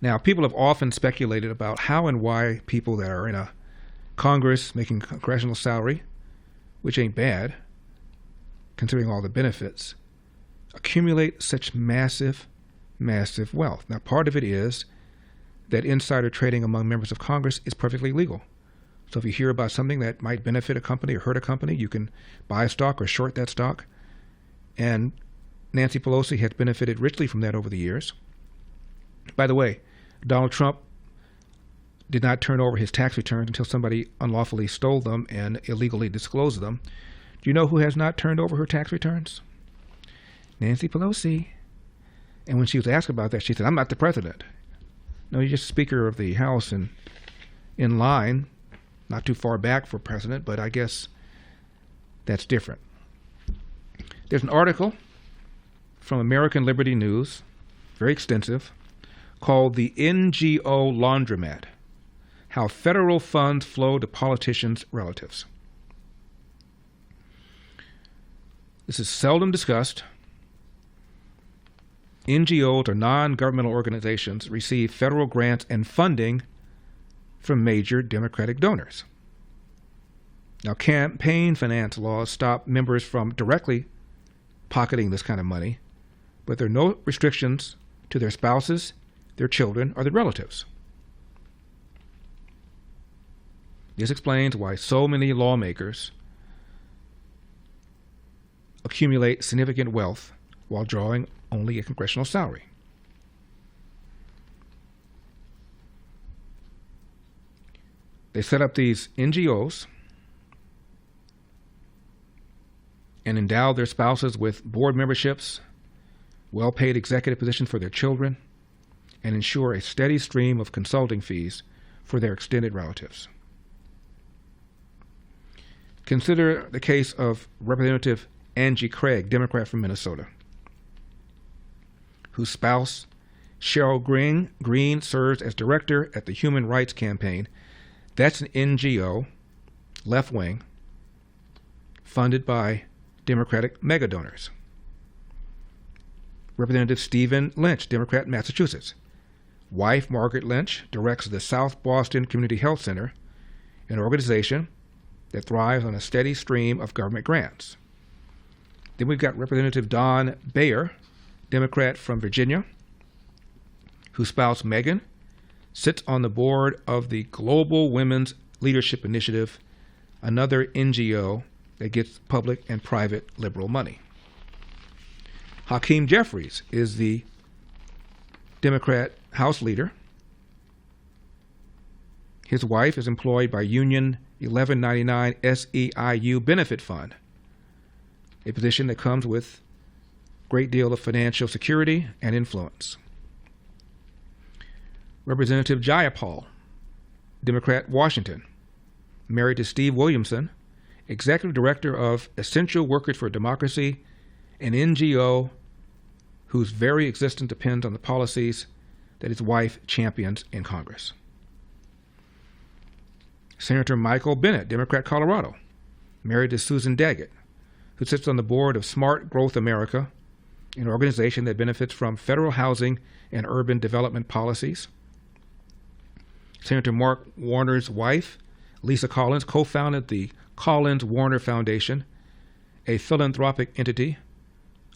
Now, people have often speculated about how and why people that are in a Congress making congressional salary, which ain't bad, considering all the benefits, accumulate such massive, massive wealth. Now, part of it is that insider trading among members of Congress is perfectly legal. So if you hear about something that might benefit a company or hurt a company, you can buy a stock or short that stock. And Nancy Pelosi has benefited richly from that over the years. By the way, Donald Trump did not turn over his tax returns until somebody unlawfully stole them and illegally disclosed them. Do you know who has not turned over her tax returns? Nancy Pelosi. And when she was asked about that, she said, "I'm not the president." No, you're just Speaker of the House and in line, not too far back for president, but I guess that's different. There's an article from American Liberty News, very extensive, called The NGO Laundromat: How Federal Funds Flow to Politicians' Relatives. This is seldom discussed. NGOs, or non-governmental organizations, receive federal grants and funding from major Democratic donors. Now, campaign finance laws stop members from directly pocketing this kind of money, but there are no restrictions to their spouses, their children, or their relatives. This explains why so many lawmakers accumulate significant wealth while drawing only a congressional salary. They set up these NGOs and endow their spouses with board memberships, well-paid executive positions for their children, and ensure a steady stream of consulting fees for their extended relatives. Consider the case of Representative Angie Craig, Democrat from Minnesota, whose spouse, Cheryl Green, serves as director at the Human Rights Campaign. That's an NGO, left-wing, funded by Democratic megadonors. Representative Stephen Lynch, Democrat, Massachusetts. Wife Margaret Lynch directs the South Boston Community Health Center, an organization that thrives on a steady stream of government grants. Then we've got Representative Don Bayer, Democrat from Virginia, whose spouse Megan sits on the board of the Global Women's Leadership Initiative, another NGO that gets public and private liberal money. Hakeem Jeffries is the Democrat House leader. His wife is employed by Union 1199 SEIU Benefit Fund, a position that comes with a great deal of financial security and influence. Representative Jayapal, Democrat, Washington, married to Steve Williamson, Executive Director of Essential Workers for Democracy, an NGO whose very existence depends on the policies that his wife champions in Congress. Senator Michael Bennet, Democrat, Colorado, married to Susan Daggett, who sits on the board of Smart Growth America, an organization that benefits from federal housing and urban development policies. Senator Mark Warner's wife, Lisa Collins, co-founded the Collins-Warner Foundation, a philanthropic entity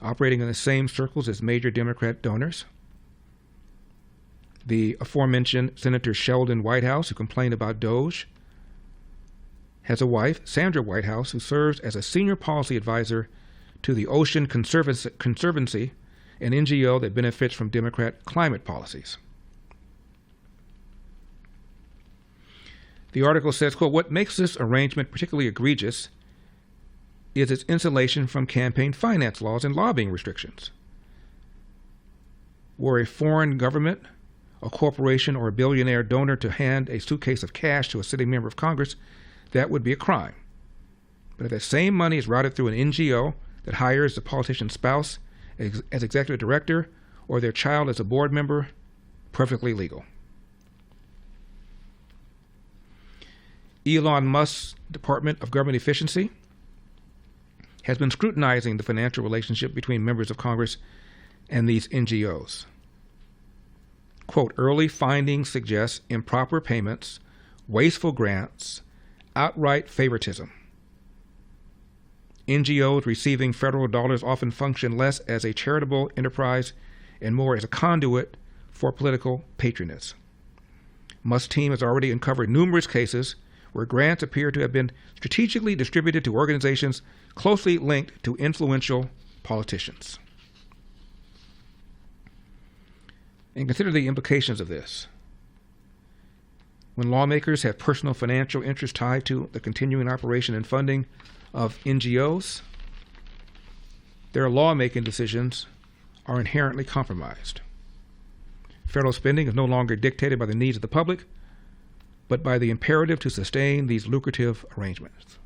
operating in the same circles as major Democrat donors. The aforementioned Senator Sheldon Whitehouse, who complained about Doge, has a wife, Sandra Whitehouse, who serves as a senior policy advisor to the Ocean Conservancy, an NGO that benefits from Democrat climate policies. The article says, quote, "What makes this arrangement particularly egregious is its insulation from campaign finance laws and lobbying restrictions. Were a foreign government, a corporation, or a billionaire donor to hand a suitcase of cash to a sitting member of Congress, that would be a crime. But if that same money is routed through an NGO that hires the politician's spouse as executive director or their child as a board member, perfectly legal." Elon Musk's Department of Government Efficiency has been scrutinizing the financial relationship between members of Congress and these NGOs. Quote, early findings suggest improper payments, wasteful grants, outright favoritism. NGOs receiving federal dollars often function less as a charitable enterprise and more as a conduit for political patronage. Musk's team has already uncovered numerous cases where grants appear to have been strategically distributed to organizations closely linked to influential politicians. And consider the implications of this. When lawmakers have personal financial interests tied to the continuing operation and funding of NGOs, their lawmaking decisions are inherently compromised. Federal spending is no longer dictated by the needs of the public, but by the imperative to sustain these lucrative arrangements.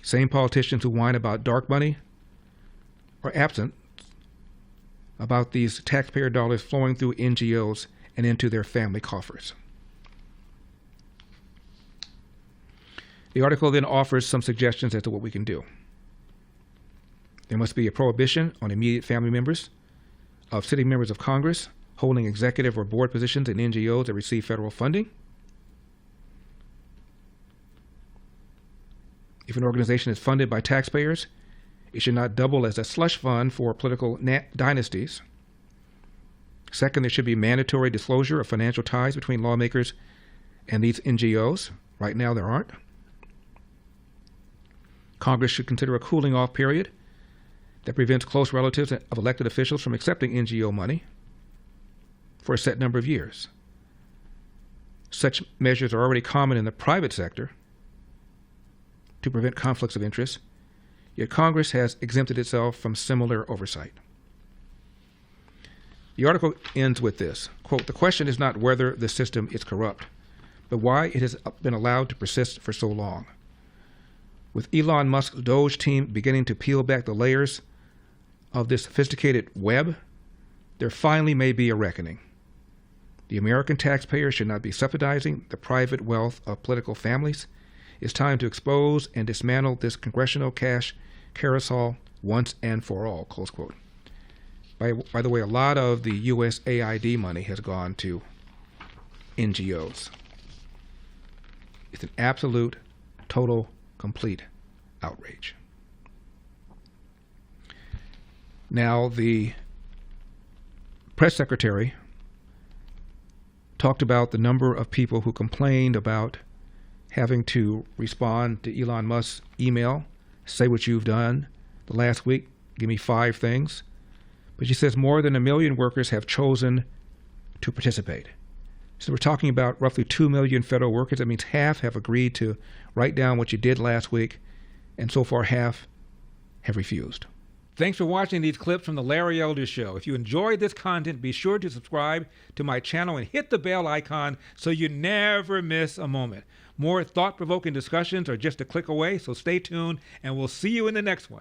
Same politicians who whine about dark money are absent about these taxpayer dollars flowing through NGOs and into their family coffers. The article then offers some suggestions as to what we can do. There must be a prohibition on immediate family members of sitting members of Congress holding executive or board positions in NGOs that receive federal funding. If an organization is funded by taxpayers, it should not double as a slush fund for political dynasties. Second, there should be mandatory disclosure of financial ties between lawmakers and these NGOs. Right now, there aren't. Congress should consider a cooling off period that prevents close relatives of elected officials from accepting NGO money for a set number of years. Such measures are already common in the private sector to prevent conflicts of interest, yet Congress has exempted itself from similar oversight. The article ends with this, quote, the question is not whether the system is corrupt, but why it has been allowed to persist for so long. With Elon Musk's Doge team beginning to peel back the layers of this sophisticated web, there finally may be a reckoning. The American taxpayer should not be subsidizing the private wealth of political families. It's time to expose and dismantle this congressional cash carousel once and for all, close quote. By the way, a lot of the USAID money has gone to NGOs. It's an absolute, total, complete outrage. Now, the press secretary talked about the number of people who complained about having to respond to Elon Musk's email, say what you've done the last week, give me 5 things. But she says more than 1 million workers have chosen to participate. So we're talking about roughly 2 million federal workers. That means half have agreed to write down what you did last week, and so far half have refused. Thanks for watching these clips from The Larry Elder Show. If you enjoyed this content, be sure to subscribe to my channel and hit the bell icon so you never miss a moment. More thought-provoking discussions are just a click away, so stay tuned, and we'll see you in the next one.